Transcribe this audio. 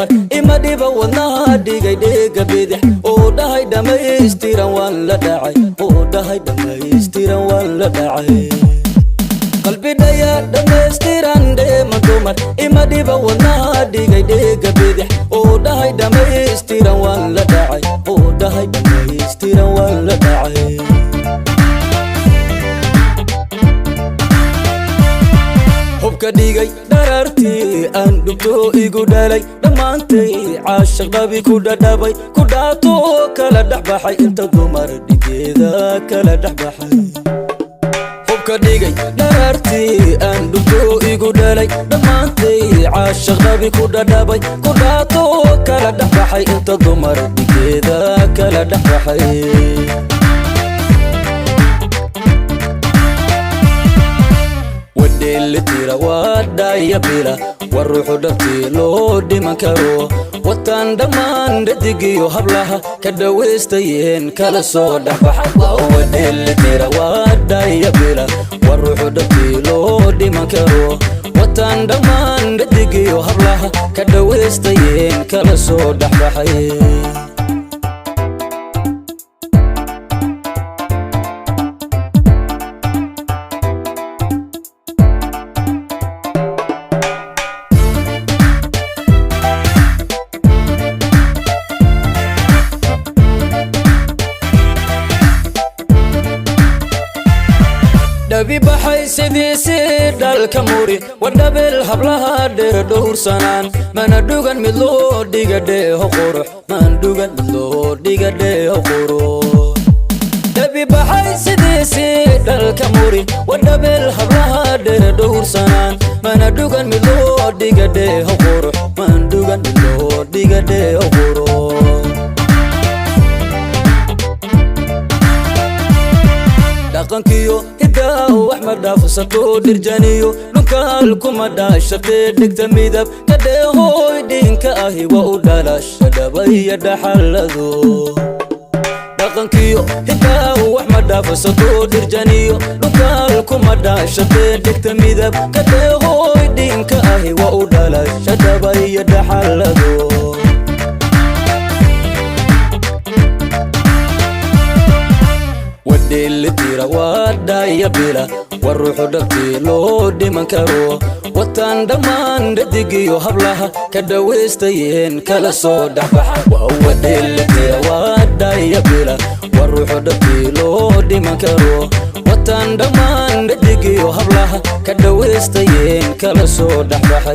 dumar ima dhiba wadnaha dhigay dhega bidix oo dhahay dhamaystiran waan la dhacay oo dhahay dhamaystiran waan la dhacay qalbi dhaya dhamaystiran dheema dumar ima dhiba wadnaha dhigay dhega bidix oo dhahay dhamaystiran waan la dhacay oo dhahay dhamaystiran waan la dhacay hubka dhigay dharartii aan dhugto igu dhalay dhammaantay caashaq dhabi ku dhadhabay ku dhaato kala dhexbaxay inta dumar dhigeeda kala dhexbaxay hubka dhigay dharartii aan dhugto igu dhalay dhammaantay caashaq dhabi ku dhadhabay ku dhaato kala dhexbaxay inta dumar dhigeeda kala dhexbaxay اللي تيرا وادا يبيلا والروح دبتي لو ديما كارو وطان دمان ردقيو حبلها كدويستين كلا صودا فحبا اللي تيرا وادا يبيلا والروح دبتي لو ديما كارو وطان دمان ردقيو حبلها كدويستين كلا صودا فحي دبي بحي سيدي سيد الكموري ودبل حبلها دير دور سنان من دوغن ملو ديغا دي هقروح من دوغن ملو ديغا دي هقروح دبي بحي سيدي سيد الكموري ودبل حبلها دير دور سنان من دوغن ملو ديغا دي هقروح من دوغن ملو ديغا دي هقروح dhaqankiyo hidaha waxmad dhaafsato dirjaniyo dhulkaalkuma dhaashatee dhigta midab ka dheehooy dhinka ahi waa u dhalasha dhabaya dhaxalado dhaqankiyo hidaha waxmad dhaafsato dirjaniyo dhulkaalkuma dhaashatee dhigta midab ka dheehooy dhinka ahi waa u dhalasha dhabaya dhaxalado اللي تيرا وادا يبيلا والروح دبتي لو ديما كارو وطان دمان ردقيو حبلها كدويستين كلا صودا فحبا اللي تيرا وادا يبيلا والروح دبتي لو ديما كارو وطان دمان ردقيو حبلها كدويستين كلا صودا فحبا